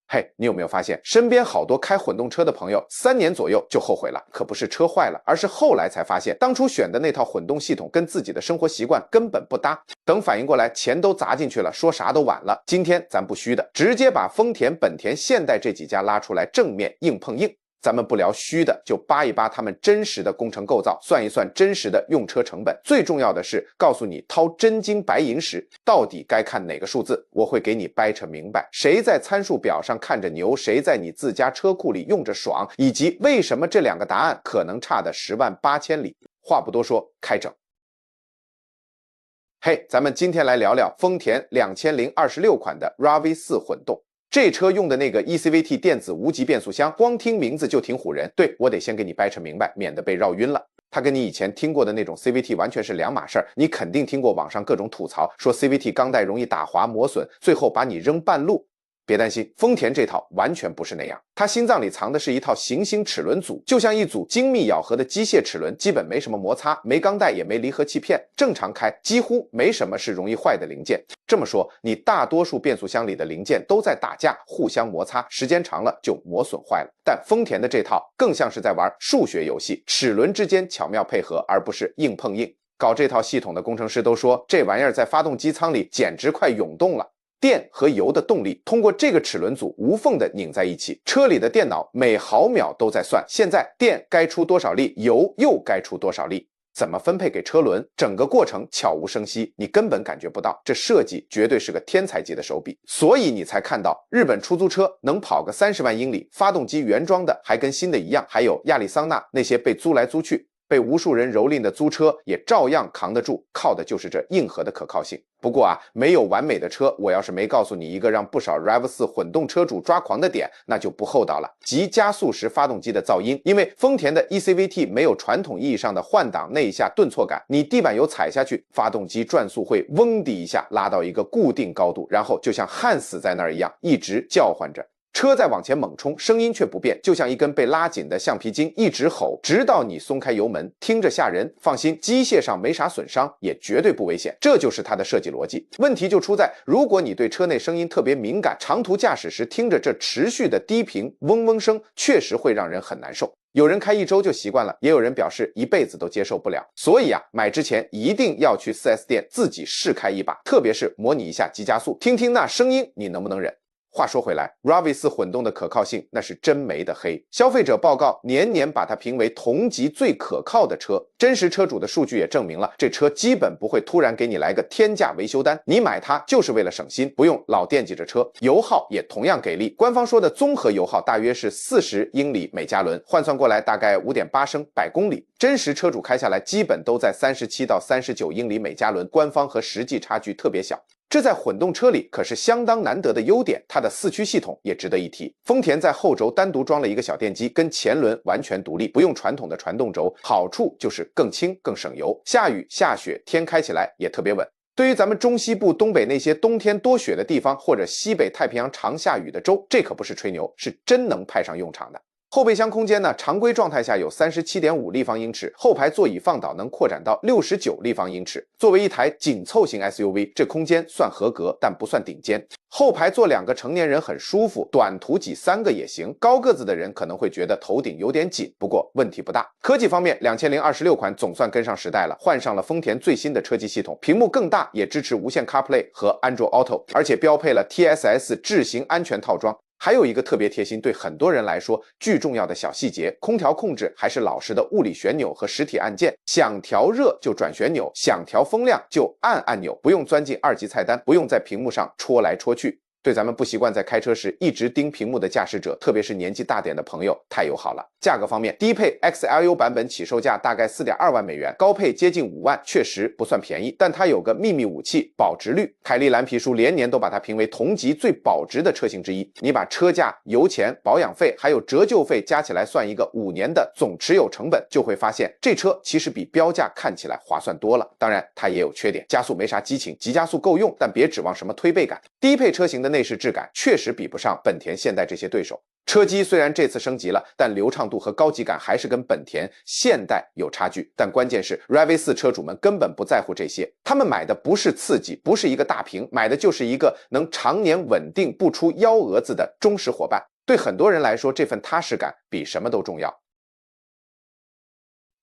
嘿，你有沒有發現，身邊好多開混動車的朋友，3年左右就後悔了，可不是車壞了，而是後來才發現，當初選的那套混動系統跟自己的生活習慣根本不搭。等反應過來，錢都砸進去了，說啥都晚了。今天咱不虛的，直接把豐田、本田、現代這幾家拉出來，正面硬碰硬。咱們不聊虛的，就扒一扒他們真實的工程構造，算一算真實的用車成本。最重要的是，告訴你掏真金白银時，到底該看哪個數字。我會給你掰扯明白，誰在參數表上看着牛，誰在你自家車庫裡用着爽，以及為什麼這兩個答案可能差得10萬8千里。話不多說，開整。嘿，咱們今天來聊聊豐田2026款的 RAV4 混動。這車用的那個 eCVT 電子無級變速箱，光聽名字就挺唬人。对，我得先給你掰扯明白，免得被繞暈了。它跟你以前聽過的那種 CVT 完全是兩碼事兒。你肯定聽過網上各種吐槽，說 CVT 鋼帶容易打滑磨損，最後把你扔半路。別擔心，豐田這套完全不是那樣，它心臟裡藏的是一套行星齒輪組，就像一組精密咬合的機械齒輪，基本沒什麼摩擦，沒鋼帶也沒離合器片，正常開幾乎沒什麼是容易壞的零件。這麼說，你大多數變速箱裡的零件都在打架，互相摩擦，時間長了就磨損壞了。但豐田的這套更像是在玩數學遊戲，齒輪之間巧妙配合，而不是硬碰硬。搞這套系統的工程師都說，這玩意兒在發動機艙裡簡直快湧動了。電和油的動力通過這個齒輪組無縫的擰在一起，車裡的電腦每毫秒都在算，現在電該出多少力，油又該出多少力，怎麼分配給車輪，整個過程悄無声息，你根本感覺不到，這設計絕對是個天才級的手筆。所以你才看到日本出租車能跑個30萬英里，發動機原裝的還跟新的一樣，還有亞利桑那那些被租来租去被無數人蹂躪的租車也照樣扛得住，靠的就是這硬核的可靠性。不過啊，沒有完美的車，我要是沒告訴你一個讓不少 RAV4 混動車主抓狂的點，那就不厚道了。即加速時發動機的噪音，因為豐田的 eCVT 沒有傳統意義上的換擋內下頓挫感，你地板油踩下去，發動機轉速會嗡的一下拉到一個固定高度，然後就像焊死在那兒一樣，一直叫喚着。車在往前猛衝，聲音卻不變，就像一根被拉緊的橡皮筋，一直吼，直到你鬆開油門，聽着嚇人。放心，機械上沒啥損傷，也絕對不危險，這就是它的設計邏輯。問題就出在，如果你對車內聲音特別敏感，長途駕駛時聽着這持續的低頻嗡嗡聲，確實會讓人很難受。有人開1周就習慣了，也有人表示一輩子都接受不了。所以啊，買之前一定要去 4S 店自己試開一把，特別是模擬一下急加速，聽聽那聲音，你能不能忍？話說回來 ，RAV4 混動的可靠性那是真沒得黑。消費者報告年年把它評為同級最可靠的車，真實車主的數據也證明了，這車基本不會突然給你來個天價維修單，你買它就是為了省心，不用老惦記着車。油耗也同樣給力，官方說的綜合油耗大約是40英里每加侖，換算過來大概5.8升100公里。真實車主開下來基本都在37到39英里每加侖，官方和實際差距特別小。這在混動車裡可是相當難得的優點，它的4驅系統也值得一提。豐田在後軸單獨裝了一個小電機，跟前輪完全獨立，不用傳統的傳動軸，好處就是更輕更省油。下雨下雪天開起來也特別穩。對於咱們中西部東北那些冬天多雪的地方，或者西北太平洋常下雨的州，這可不是吹牛，是真能派上用場的。後備箱空間呢，常規狀態下有37.5立方英尺，後排座椅放倒能擴展到69立方英尺。作為一台緊湊型 SUV， 這空間算合格，但不算頂尖。後排坐2個成年人很舒服，短途擠3個也行。高個子的人可能會覺得頭頂有點緊，不過問題不大。科技方面，2026款總算跟上時代了，換上了豐田最新的車機系統，屏幕更大，也支持無線 CarPlay 和 Android Auto， 而且標配了 TSS 智行安全套裝。還有一個特別貼心，對很多人來說巨重要的小細節，空調控制還是老式的物理旋鈕和實體按鍵，想調熱就轉旋鈕，想調風量就按按鈕，不用鑽進2級菜單，不用在屏幕上戳來戳去。对咱們不習慣在開車時一直盯屏幕的駕駛者，特別是年紀大點的朋友，太友好了。價格方面，低配 XLU 版本起售價大概4.2萬美元，高配接近5萬，確實不算便宜。但它有個秘密武器——保值率。凱利藍皮書連年都把它評為同級最保值的車型之一。你把車價、油錢、保養費還有折舊費加起來算一個5年的總持有成本，就會發現這車其實比標價看起來划算多了。當然，它也有缺點，加速沒啥激情，急加速夠用，但別指望什麼推背感。低配車型的內飾質感確實比不上本田、現代這些對手。車機雖然這次升級了，但流暢度和高級感還是跟本田、現代有差距。但關鍵是 RAV4 車主們根本不在乎這些，他們買的不是刺激，不是一個大屏，買的就是一个能常年穩定不出幺蛾子的忠實夥伴。對很多人來說，這份踏實感比什麼都重要。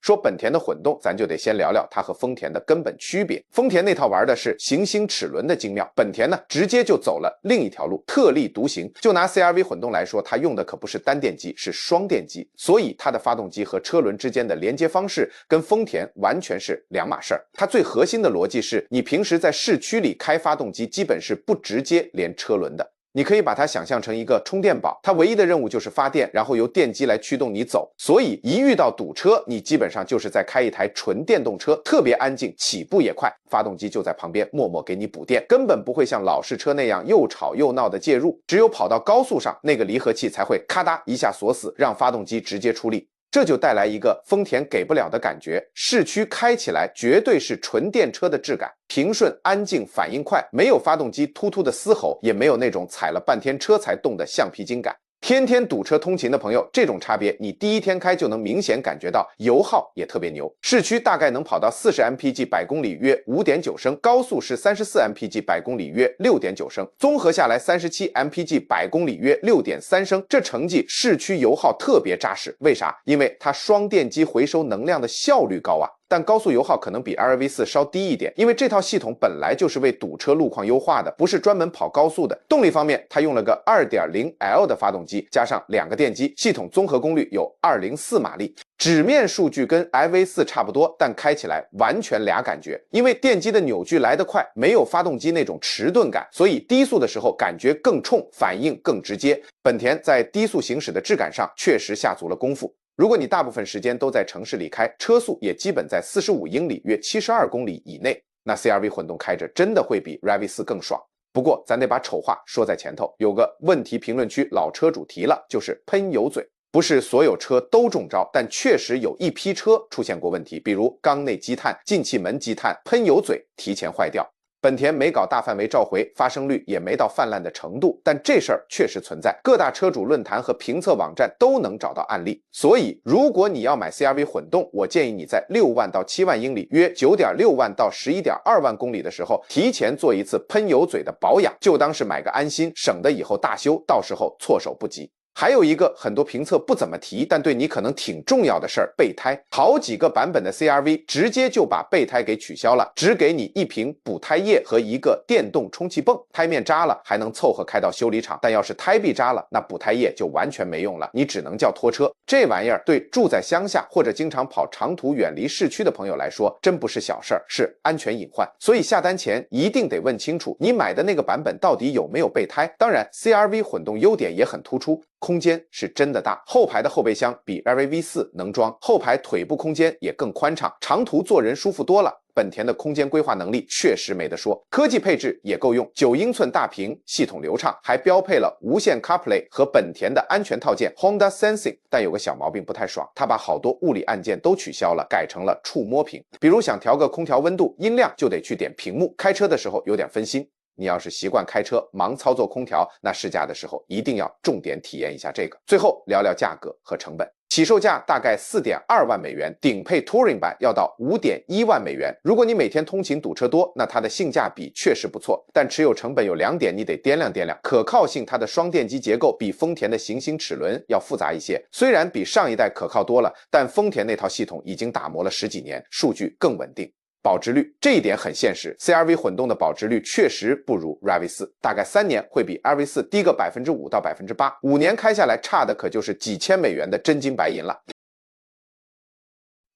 說本田的混動，咱就得先聊聊它和豐田的根本區別。豐田那套玩的是行星齒輪的精妙，本田呢直接就走了另一條路，特立獨行。就拿 CR-V 混動來說，它用的可不是單電機，是雙電機，所以它的發動機和車輪之間的連接方式跟豐田完全是兩碼事兒。它最核心的邏輯是，你平時在市區裡開發動機，基本是不直接連車輪的。你可以把它想象成一個充電寶，它唯一的任務就是發電，然後由電機來驅動你走。所以一遇到堵車，你基本上就是在開一台純電動車，特別安靜，起步也快，發動機就在旁邊默默給你補電，根本不會像老式車那樣又吵又鬧的介入。只有跑到高速上，那個離合器才會咔嗒一下鎖死，讓發動機直接出力。這就帶來一個豐田給不了的感覺，市區開起來絕對是純電車的質感，平順安靜，反應快，沒有發動機突突的嘶吼，也沒有那種踩了半天車才動的橡皮筋感。天天堵車通勤的朋友，這種差別你第一天開就能明顯感覺到，油耗也特別牛。市區大概能跑到40 mpg 百公里約 5.9 升，高速是34 mpg 百公里約 6.9 升，綜合下來37 mpg 百公里約 6.3 升，這成績市區油耗特別扎實。為啥？因為它雙電機回收能量的效率高啊。但高速油耗可能比 RAV4 稍低一點，因為這套系統本來就是為堵車路況優化的，不是專門跑高速的。動力方面，它用了個 2.0L 的發動機，加上2個電機，系統綜合功率有204馬力。紙面數據跟 iV4 差不多，但開起來完全倆感覺。因為電機的扭矩來得快，沒有發動機那種遲鈍感，所以低速的時候感覺更衝，反應更直接。本田在低速行駛的質感上確實下足了功夫。如果你大部分時間都在城市裡開，車速也基本在45英里約72公里以內，那 CR-V 混動開着真的會比 RAV4 更爽。不過咱得把醜話說在前頭，有個問題評論區老車主提了，就是噴油嘴。不是所有車都中招，但確實有一批車出現過問題，比如缸內積碳、進氣門積碳、噴油嘴提前壞掉。本田沒搞大範圍召回，發生率也沒到泛濫的程度，但這事兒確實存在，各大車主論壇和評測網站都能找到案例。所以如果你要買 CR-V 混動，我建議你在6萬到7萬英里，約 9.6 萬到 11.2 萬公里的時候，提前做一次噴油嘴的保養，就當是買個安心，省得以後大修，到時候措手不及。還有一個很多評測不怎麼提，但對你可能挺重要的事兒，備胎。好幾個版本的 CR-V 直接就把備胎給取消了，只給你一瓶補胎液和一個電動充氣泵。胎面扎了還能湊合開到修理廠，但要是胎壁扎了，那補胎液就完全沒用了，你只能叫拖車。這玩意兒對住在鄉下或者經常跑長途遠離市區的朋友來說，真不是小事兒，是安全隱患。所以下單前一定得問清楚，你買的那個版本到底有沒有備胎。當然 CR-V 混動優點也很突出，空間是真的大，後排的後備箱比 RAV4 能裝，後排腿部空間也更寬敞，長途坐人舒服多了。本田的空間規劃能力確實沒得說，科技配置也夠用，9英寸大屏，系統流暢，還標配了無線 CarPlay 和本田的安全套件 Honda Sensing。但有個小毛病不太爽，它把好多物理按鍵都取消了，改成了觸摸屏。比如想調個空調溫度、音量，就得去點屏幕，開車的時候有點分心。你要是習慣開車忙操作空調，那試駕的時候一定要重點體驗一下這個。最後聊聊價格和成本，起售價大概4.2萬美元，頂配 Touring 版要到5.1萬美元。如果你每天通勤堵車多，那它的性價比確實不錯，但持有成本有2點你得掂量掂量。可靠性，它的雙電機結構比豐田的行星齒輪要複雜一些，雖然比上一代可靠多了，但豐田那套系統已經打磨了10幾年，數據更穩定。保值率這一點很現實 ，CR-V 混動的保值率確實不如 RAV4， 大概3年會比 RAV4 低個5%到8%，5年開下來差的可就是幾千美元的真金白銀了。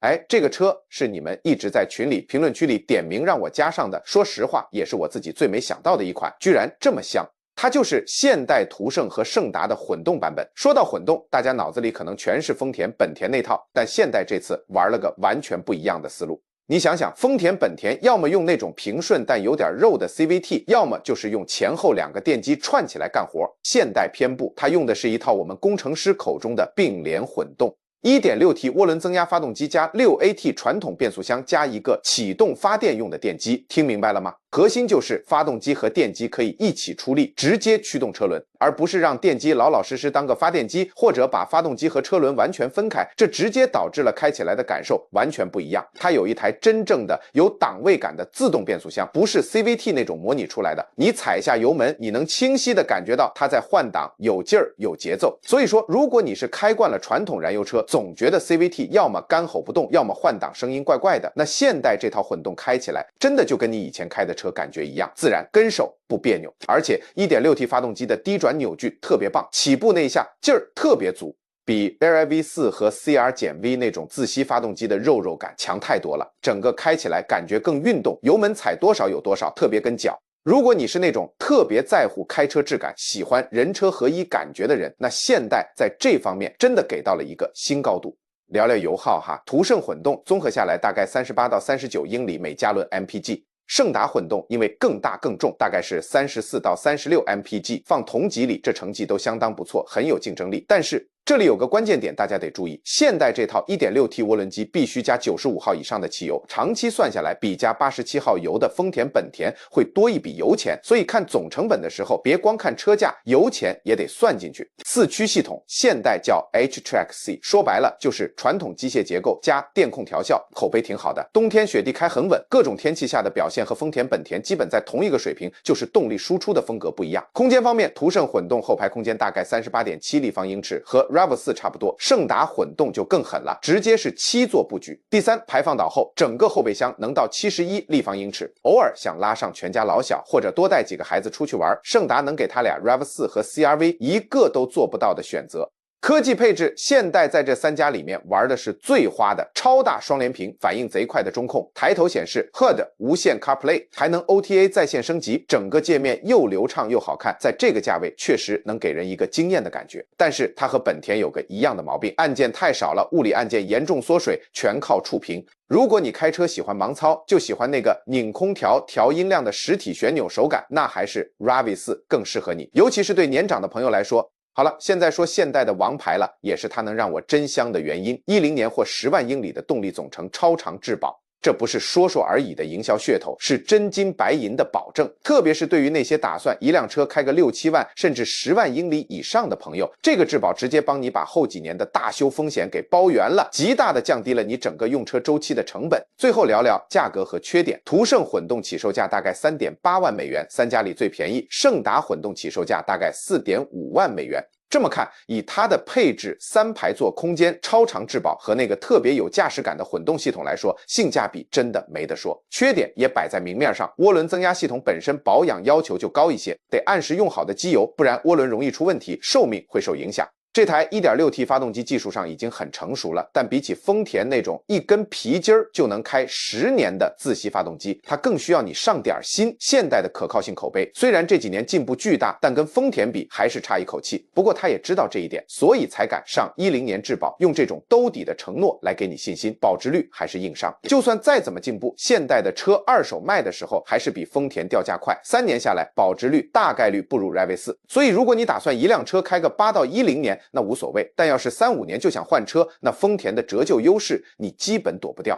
哎，這個車是你們一直在群裡評論區裡點名讓我加上的，說實話也是我自己最沒想到的一款，居然這麼香。它就是現代途勝和勝達的混動版本。說到混動，大家腦子裡可能全是豐田、本田那套，但現代這次玩了個完全不一樣的思路。你想想，豐田、本田要麼用那種平順但有點肉的 CVT， 要麼就是用前後2個電機串起來幹活。現代偏不，它用的是一套我們工程師口中的並聯混動。1.6T 渦輪增壓發動機加 6AT 傳統變速箱加一個啟動發電用的電機，聽明白了嗎？核心就是發動機和電機可以一起出力，直接驅動車輪，而不是讓電機老老實實當個發電機，或者把發動機和車輪完全分開，這直接導致了開起來的感受完全不一樣。它有一台真正的有檔位感的自動變速箱，不是 CVT 那種模擬出來的。你踩下油門，你能清晰地感覺到它在換擋，有勁兒，有節奏。所以說，如果你是開慣了傳統燃油車，總覺得 CVT 要麼乾吼不動，要麼換擋聲音怪怪的，那现代这套混动開起來，真的就跟你以前開的車感覺一樣，自然跟手不別扭。而且 1.6T 發動機的低轉扭矩特別棒，起步那一下勁兒特別足，比 Air V4 和 CR-V 那種自吸發動機的肉感強太多了，整個開起來感覺更運動，油門踩多少有多少，特別跟腳。如果你是那種特別在乎開車質感，喜歡人車合一感覺的人，那现代在這方面真的給到了一個新高度。聊聊油耗哈，途勝混動綜合下來大概38到39英里每加侖 mpg， 勝達混動因為更大更重，大概是34到36 mpg， 放同級裡這成績都相當不錯，很有競爭力。但是這裡有個關鍵點，大家得注意，現代這套 1.6T 渦輪機必須加95號以上的汽油，長期算下來比加87號油的豐田、本田會多一筆油錢，所以看總成本的時候，別光看車價，油錢也得算進去。四驅系統，現代叫 H-Track-C， 說白了就是傳統機械結構加電控調校，口碑挺好的。冬天雪地開很穩，各種天氣下的表現和豐田、本田基本在同一個水平，就是動力輸出的風格不一樣。空間方面，途勝混動後排空間大概 38.7 立方英尺，和RAV4 差不多，勝達混動就更狠了，直接是7座布局。第三，排放倒後，整個後備箱能到71立方英尺，偶爾想拉上全家老小，或者多帶幾個孩子出去玩，勝達能給他倆 RAV4 和 CR-V 一個都做不到的選擇。科技配置，現代在這三家裡面玩的是最花的，超大雙聯屏，反應賊快的中控，抬頭顯示 HUD 無線 CarPlay， 還能 OTA 在線升級，整個界面又流暢又好看，在這個價位確實能給人一個驚豔的感覺。但是它和本田有個一樣的毛病，按鍵太少了，物理按鍵嚴重縮水，全靠觸屏。如果你開車喜歡盲操，就喜歡那個擰空調、調音量的實體旋鈕手感，那還是 RAV4 更適合你，尤其是對年長的朋友來說。好了，現在說现代的王牌了，也是它能讓我真香的原因。10年或10萬英里的動力總成超長質保，這不是說說而已的營銷噱頭，是真金白銀的保證。特別是對於那些打算一輛車開個6、7萬甚至10萬英里以上的朋友，這個質保直接幫你把後幾年的大修風險給包圓了，極大的降低了你整個用車週期的成本。最後聊聊價格和缺點，途勝混動起售價大概 3.8萬美元，三家裡最便宜；勝達混動起售價大概 4.5萬美元。這麼看，以它的配置、3排座空間、超長質保和那個特別有駕駛感的混動系統來說，性價比真的沒得說。缺點也擺在明面上，渦輪增壓系統本身保養要求就高一些，得按時用好的機油，不然渦輪容易出問題，壽命會受影響。這台 1.6T 發動機技術上已經很成熟了，但比起豐田那種一根皮筋就能開10年的自吸發動機，它更需要你上點心。現代的可靠性口碑雖然這幾年進步巨大，但跟豐田比還是差一口氣。不過他也知道這一點，所以才敢上10年質保，用這種兜底的承諾來給你信心，保值率還是硬傷。就算再怎麼進步，現代的車二手賣的時候還是比豐田掉價快，3年下來保值率大概率不如 RAV4。所以如果你打算一輛車開個8到10年，那無所謂，但要是3、5年就想換車，那豐田的折舊優勢你基本躲不掉。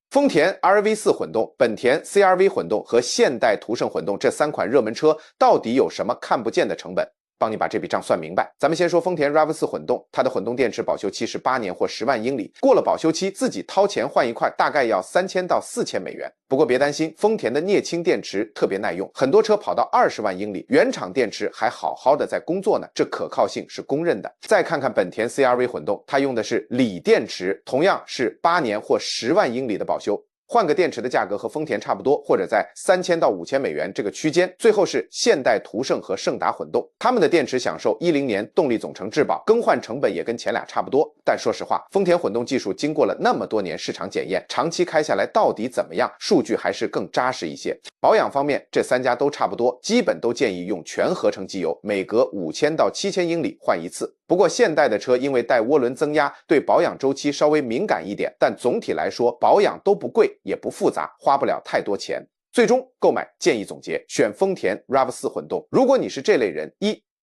豐田 RAV4 混動、本田 CR-V 混動和现代途勝混動這3款熱門車到底有什麼看不見的成本？幫你把這筆賬算明白。咱們先說豐田 RAV4 混動，它的混動電池保修期是8年或10萬英里，過了保修期自己掏錢換一塊，大概要3000到4000美元。不過別擔心，豐田的镍氫電池特別耐用，很多車跑到20萬英里，原廠電池還好好的在工作呢，這可靠性是公認的。再看看本田 CR-V 混動，它用的是鋰電池，同樣是8年或10萬英里的保修。換個電池的價格和豐田差不多，或者在3000到5000美元這個區間。最後是現代途勝和勝達混動，他們的電池享受10年動力總成質保，更換成本也跟前倆差不多。但說實話，豐田混動技術經過了那麼多年市場檢驗，長期開下來到底怎麼樣？數據還是更扎實一些。保養方面，這3家都差不多，基本都建議用全合成機油，每隔5000到7000英里換一次。不過现代的車因為帶渦輪增壓，對保養週期稍微敏感一點，但總體來說保養都不貴也不複雜，花不了太多錢。最終購買建議總結，選豐田 RAV4 混動。如果你是這類人，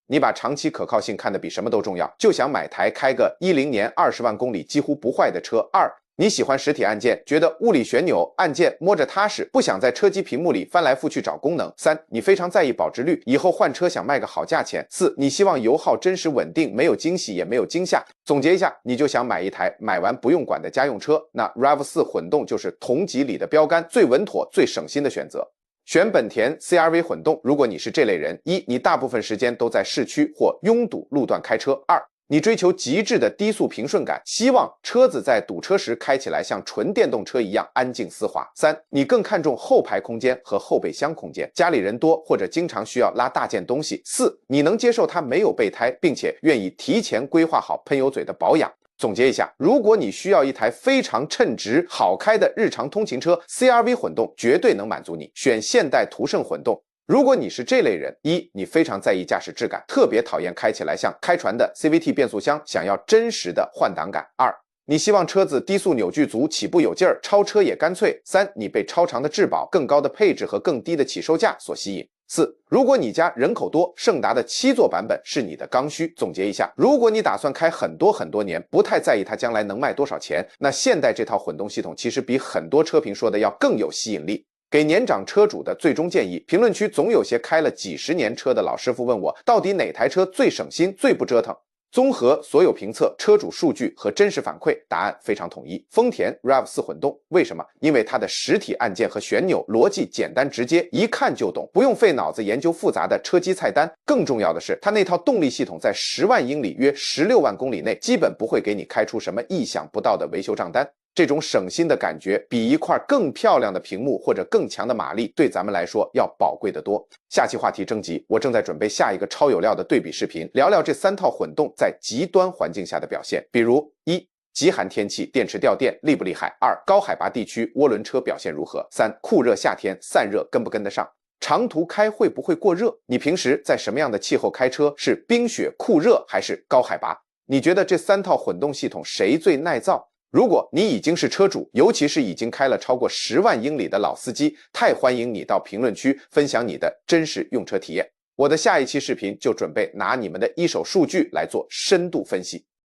你把長期可靠性看得比什麼都重要，就想買台開個10年20萬公里幾乎不壞的車。2你喜歡實體按鍵，覺得物理旋鈕按鍵摸着踏實，不想在車機屏幕裡翻來覆去找功能。3. 你非常在意保值率，以後換車想賣個好價錢。4. 你希望油耗真實穩定，沒有驚喜也沒有驚嚇。總結一下，你就想買一台買完不用管的家用車，那 RAV4 混動就是同級裡的標杆，最穩妥、最省心的選擇。選本田 CR-V 混動，如果你是這類人：1. 你大部分時間都在市區或擁堵路段開車； 2. 你追求極致的低速平順感，希望車子在堵車時開起來像純電動車一樣安靜絲滑。3. 你更看重後排空間和後備箱空間，家裡人多或者經常需要拉大件東西。4. 你能接受它沒有備胎，並且願意提前規劃好噴油嘴的保養。總結一下，如果你需要一台非常稱職、好開的日常通勤車 ，CR-V 混動絕對能滿足你。選现代途胜混動。如果你是這類人：1. 你非常在意駕駛質感，特別討厭開起來像開船的 CVT 變速箱，想要真實的換擋感。2. 你希望車子低速扭矩足，起步有勁兒，超車也乾脆。3. 你被超長的質保、更高的配置和更低的起售價所吸引。4. 如果你家人口多，勝達的7座版本是你的剛需。總結一下，如果你打算開很多年，不太在意它将來能賣多少錢，那現代這套混動系統其實比很多車評說的要更有吸引力。給年長車主的最終建議，評論區總有些開了幾十年車的老師傅問我，到底哪台車最省心、最不折騰？綜合所有評測、車主數據和真實反馈，答案非常統一：豐田 RAV4 混動。為什麼？因為它的實體按鍵和旋鈕邏輯簡單直接，一看就懂，不用費腦子研究複雜的車機菜單。更重要的是，它那套動力系統在10萬英里約16萬公里內，基本不会給你開出什麼意想不到的維修賬單。這種省心的感覺，比一塊更漂亮的屏幕或者更強的馬力，對咱們來說要寶貴得多。下期話題徵集，我正在準備下一個超有料的對比視頻，聊聊這3套混動在極端環境下的表現，比如1. 極寒天氣電池掉電厲不厲害？2. 高海拔地區渦輪車表現如何？3. 酷熱夏天散熱跟不跟得上？長途開會不會過熱？你平時在什麼樣的氣候開車？是冰雪酷熱還是高海拔？你覺得這3套混動系統誰最耐造？如果你已經是車主，尤其是已經開了超過10萬英里的老司機，太歡迎你到評論區分享你的真實用車體驗。我的下一期視頻就準備拿你們的一手數據來做深度分析。